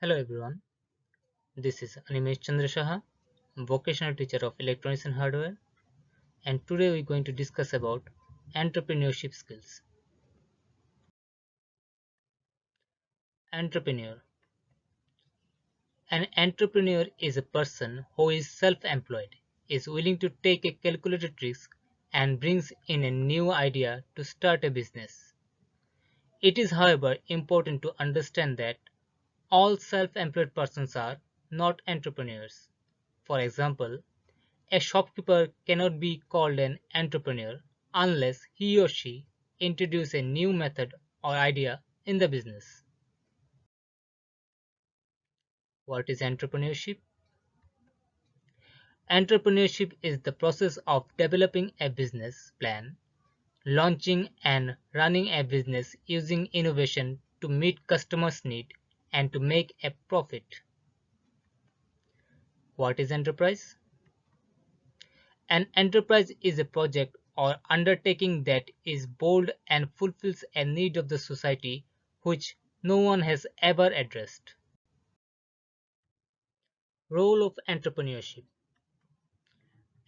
Hello everyone, this is Animesh Chandra Saha, Vocational Teacher of Electronics and Hardware, and today we're going to discuss about entrepreneurship skills. Entrepreneur. An entrepreneur is a person who is self-employed, is willing to take a calculated risk, and brings in a new idea to start a business. It is, however, important to understand that all self-employed persons are not entrepreneurs. For example, a shopkeeper cannot be called an entrepreneur unless he or she introduces a new method or idea in the business. What is entrepreneurship? Entrepreneurship is the process of developing a business plan, launching and running a business using innovation to meet customers' needs and to make a profit. What is enterprise? An enterprise is a project or undertaking that is bold and fulfills a need of the society which no one has ever addressed. Role of entrepreneurship.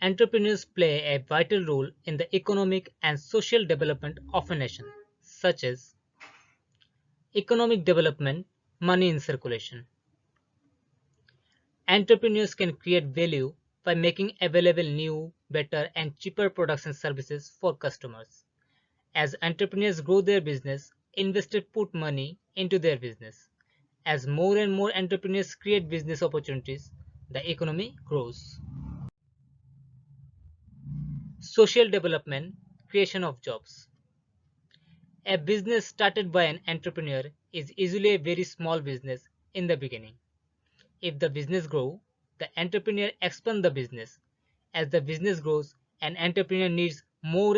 Entrepreneurs play a vital role in the economic and social development of a nation, such as economic development, money in circulation. Entrepreneurs can create value by making available new, better, and cheaper products and services for customers. As entrepreneurs grow their business, investors put money into their business. As more and more entrepreneurs create business opportunities, the economy grows. Social development, creation of jobs. A business started by an entrepreneur is usually a very small business in the beginning. If the business grows, the entrepreneur expands the business. As the business grows, an entrepreneur needs more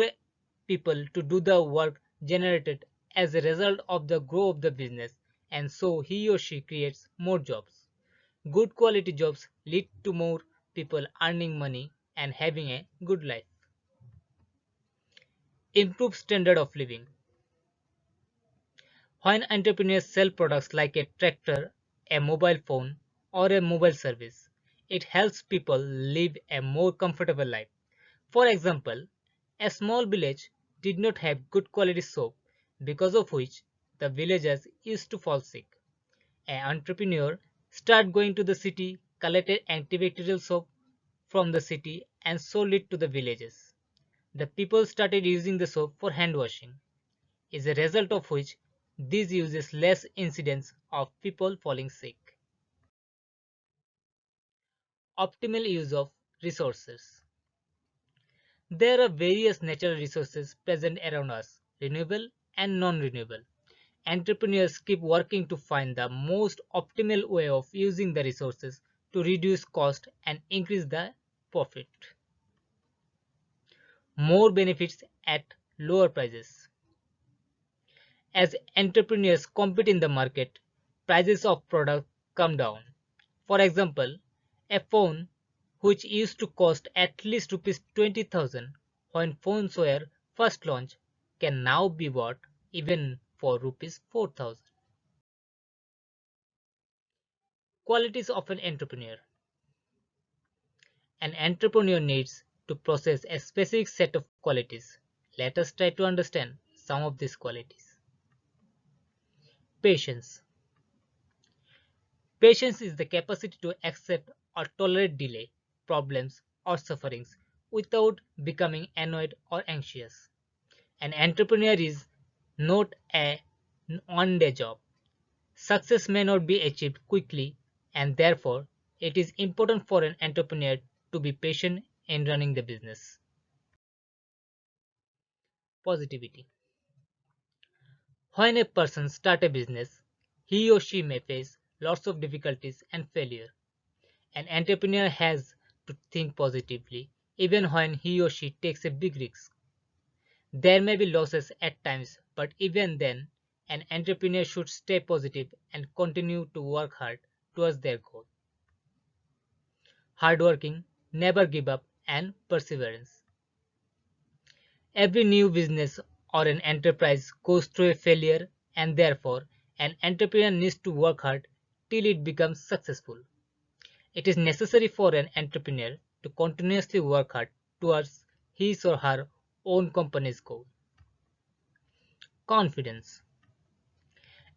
people to do the work generated as a result of the growth of the business, and so he or she creates more jobs. Good quality jobs lead to more people earning money and having a good life. Improve standard of living. When entrepreneurs sell products like a tractor, a mobile phone, or a mobile service, it helps people live a more comfortable life. For example, a small village did not have good quality soap, because of which the villagers used to fall sick. An entrepreneur started going to the city, collected antibacterial soap from the city, and sold it to the villages. The people started using the soap for hand washing. As a result of which, this uses less incidence of people falling sick. Optimal use of resources. There are various natural resources present around us, renewable and non-renewable. Entrepreneurs keep working to find the most optimal way of using the resources to reduce cost and increase the profit. More benefits at lower prices. As entrepreneurs compete in the market, prices of products come down. For example, a phone which used to cost at least rupees 20,000 when phones were first launched can now be bought even for rupees 4,000. Qualities of an entrepreneur. An entrepreneur needs to possess a specific set of qualities. Let us try to understand some of these qualities. Patience. Patience is the capacity to accept or tolerate delay, problems, or sufferings without becoming annoyed or anxious. An entrepreneur is not a one-day job. Success may not be achieved quickly, and therefore, it is important for an entrepreneur to be patient in running the business. Positivity. When a person starts a business, he or she may face lots of difficulties and failure. An entrepreneur has to think positively even when he or she takes a big risk. There may be losses at times, but even then, an entrepreneur should stay positive and continue to work hard towards their goal. Hardworking, never give up, and perseverance. Every new business or an enterprise goes through a failure, and therefore, an entrepreneur needs to work hard till it becomes successful. It is necessary for an entrepreneur to continuously work hard towards his or her own company's goal. Confidence.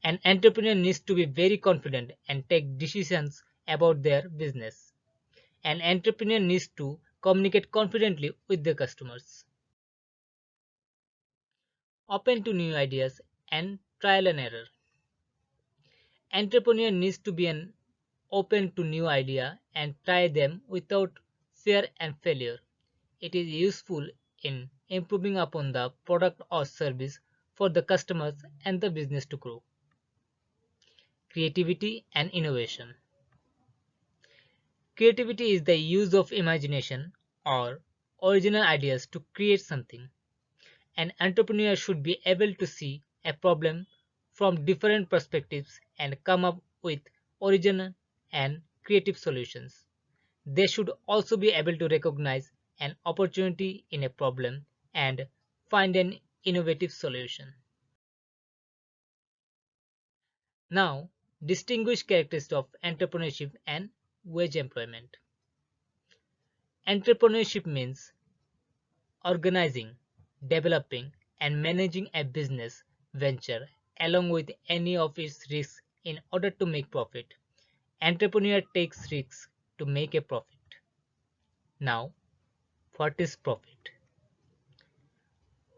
An entrepreneur needs to be very confident and take decisions about their business. An entrepreneur needs to communicate confidently with their customers. Open to new ideas and trial and error. Entrepreneur needs to be an open to new idea and try them without fear and failure. It is useful in improving upon the product or service for the customers and the business to grow. Creativity and innovation. Creativity is the use of imagination or original ideas to create something. An entrepreneur should be able to see a problem from different perspectives and come up with original and creative solutions. They should also be able to recognize an opportunity in a problem and find an innovative solution. Now, distinguish characteristics of entrepreneurship and wage employment. Entrepreneurship means organizing, developing, and managing a business venture along with any of its risks in order to make profit. Entrepreneur takes risks to make a profit. Now, what is profit?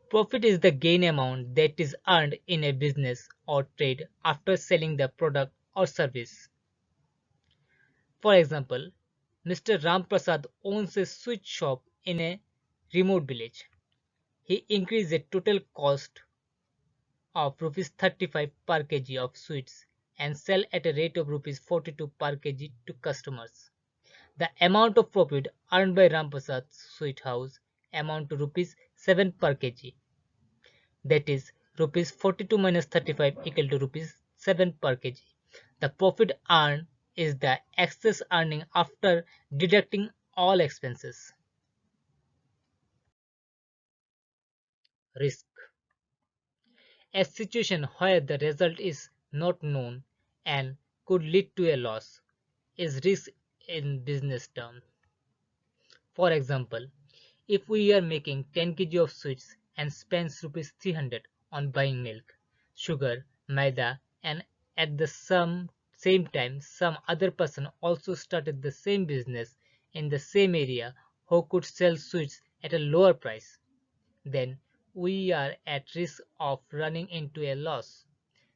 Profit is the gain amount that is earned in a business or trade after selling the product or service. For example, Mr. Ram Prasad owns a sweet shop in a remote village. He increased the total cost of rupees 35 per kg of sweets and sell at a rate of rupees 42 per kg to customers. The amount of profit earned by Ram Prasad's sweet house amount to rupees 7 per kg. That is rupees 42 minus 35 equal to rupees 7 per kg. The profit earned is the excess earning after deducting all expenses. Risk. A situation where the result is not known and could lead to a loss is risk in business terms. For example, if we are making 10 kg of sweets and spends rupees 300 on buying milk, sugar, maida, and at the same time some other person also started the same business in the same area who could sell sweets at a lower price, then we are at risk of running into a loss.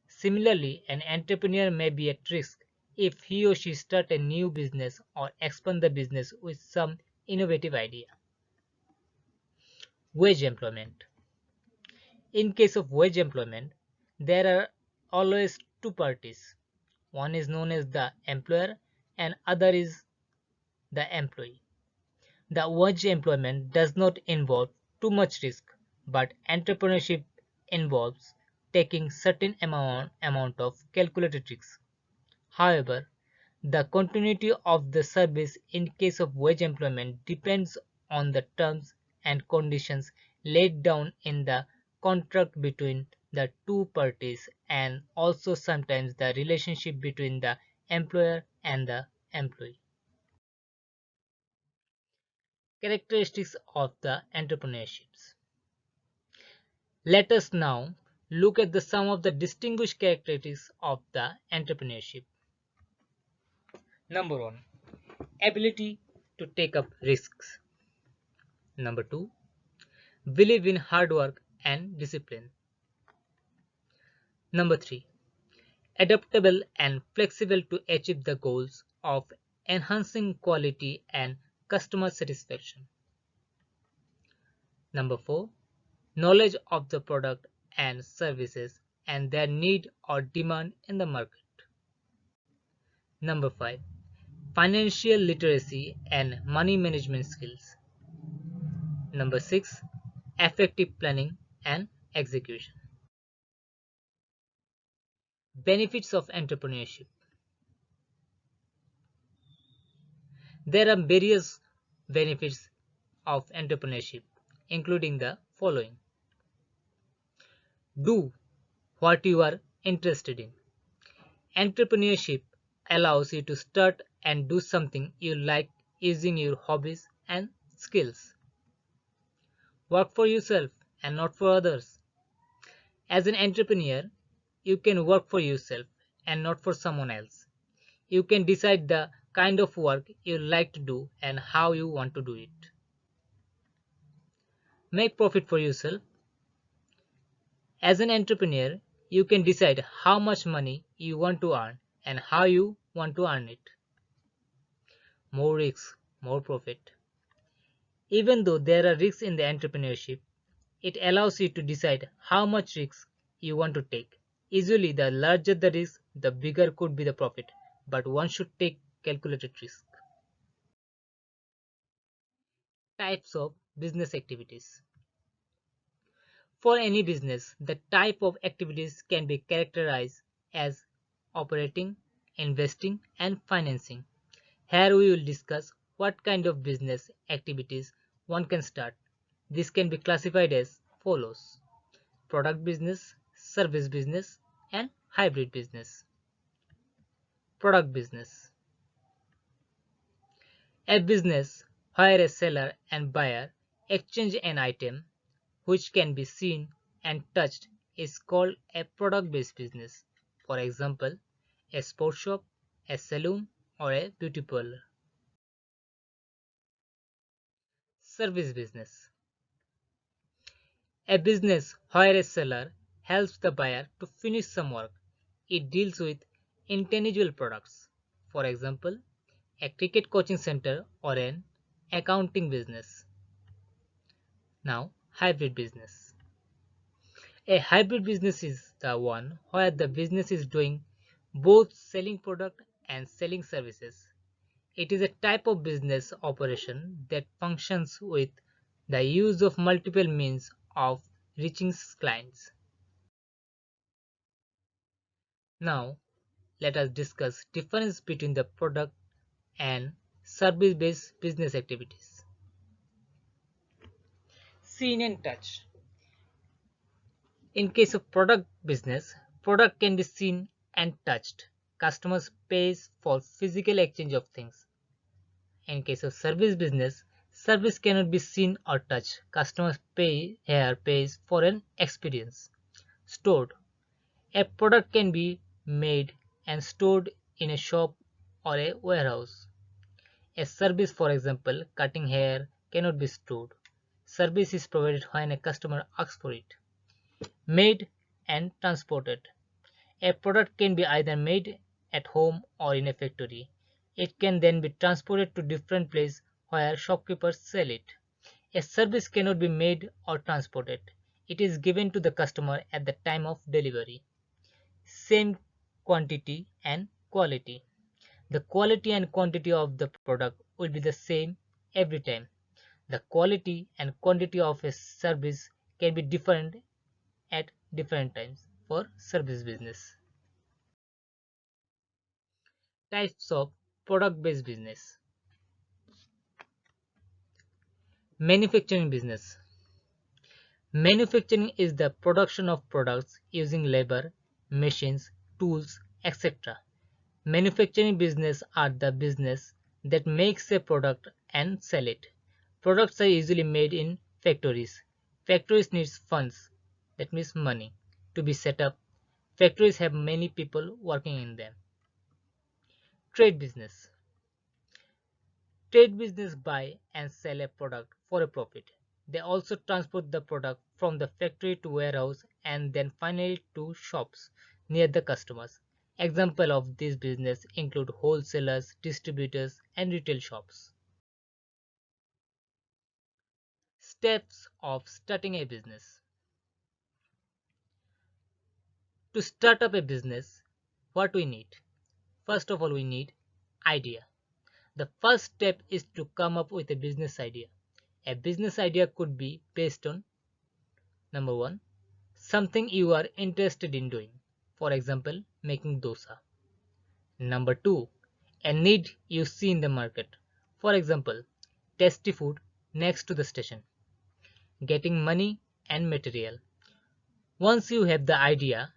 Similarly, an entrepreneur may be at risk if he or she start a new business or expand the business with some innovative idea. Wage employment. In case of wage employment, there are always two parties. One is known as the employer and other is the employee. The wage employment does not involve too much risk, but entrepreneurship involves taking certain amount of calculated risks. However, the continuity of the service in case of wage employment depends on the terms and conditions laid down in the contract between the two parties and also sometimes the relationship between the employer and the employee. Characteristics of the entrepreneurships. Let us now look at some of the distinguished characteristics of the entrepreneurship. Number 1. Ability to take up risks. Number 2. Believe in hard work and discipline. Number 3. Adaptable and flexible to achieve the goals of enhancing quality and customer satisfaction. Number 4. Knowledge of the product and services and their need or demand in the market. Number 5. Financial literacy and money management skills. Number 6. Effective planning and execution. Benefits of entrepreneurship. There are various benefits of entrepreneurship, including the following. Do what you are interested in. Entrepreneurship allows you to start and do something you like using your hobbies and skills. Work for yourself and not for others. As an entrepreneur, you can work for yourself and not for someone else. You can decide the kind of work you like to do and how you want to do it. Make profit for yourself. As an entrepreneur, you can decide how much money you want to earn and how you want to earn it. More risks, more profit. Even though there are risks in the entrepreneurship, it allows you to decide how much risk you want to take. Usually, the larger the risk, the bigger could be the profit, but one should take calculated risk. Types of business activities. For any business, the type of activities can be characterized as operating, investing, and financing. Here we will discuss what kind of business activities one can start. This can be classified as follows: product business, service business, and hybrid business. Product business. A business where a seller and buyer exchange an item which can be seen and touched is called a product based business. For example, a sports shop, a saloon, or a beauty parlor. Service business. A business where a seller helps the buyer to finish some work. It deals with intangible products. For example, a cricket coaching center or an accounting business. Now, hybrid business. A hybrid business is the one where the business is doing both selling product and selling services. It is a type of business operation that functions with the use of multiple means of reaching clients. Now, let us discuss difference between the product and service-based business activities. Seen and touch. In case of product business, product can be seen and touched. Customers pays for physical exchange of things. In case of service business, service cannot be seen or touched. Customers pays for an experience. Stored. A product can be made and stored in a shop or a warehouse. A service, for example, cutting hair, cannot be stored. Service is provided when a customer asks for it. Made and transported. A product can be either made at home or in a factory. It can then be transported to different places where shopkeepers sell it. A service cannot be made or transported. It is given to the customer at the time of delivery. Same quantity and quality. The quality and quantity of the product will be the same every time. The quality and quantity of a service can be different at different times for service business. Types of product based business. Manufacturing business. Manufacturing is the production of products using labor, machines, tools, etc. Manufacturing business are the business that makes a product and sell it. Products are usually made in factories. Factories need funds, that means money, to be set up. Factories have many people working in them. Trade business. Trade business buy and sell a product for a profit. They also transport the product from the factory to warehouse and then finally to shops near the customers. Example of this business include wholesalers, distributors, and retail shops. Steps of starting a business. To start up a business, what we need? First of all, we need idea. The first step is to come up with a business idea. A business idea could be based on number one, something you are interested in doing. For example, making dosa. Number two, a need you see in the market. For example, tasty food next to the station. Getting money and material. Once you have the idea,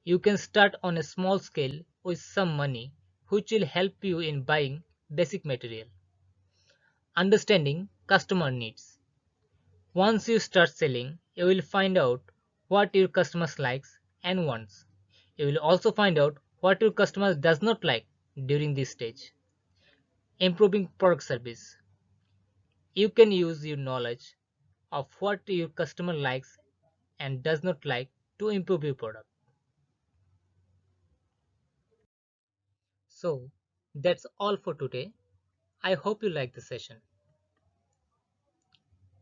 you can start on a small scale with some money which will help you in buying basic material. Understanding customer needs. Once you start selling, you will find out what your customers likes and wants. You will also find out what your customer does not like during this stage. Improving product service. You can use your knowledge of what your customer likes and does not like to improve your product. So that's all for today. I hope you like the session.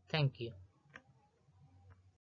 Thank you.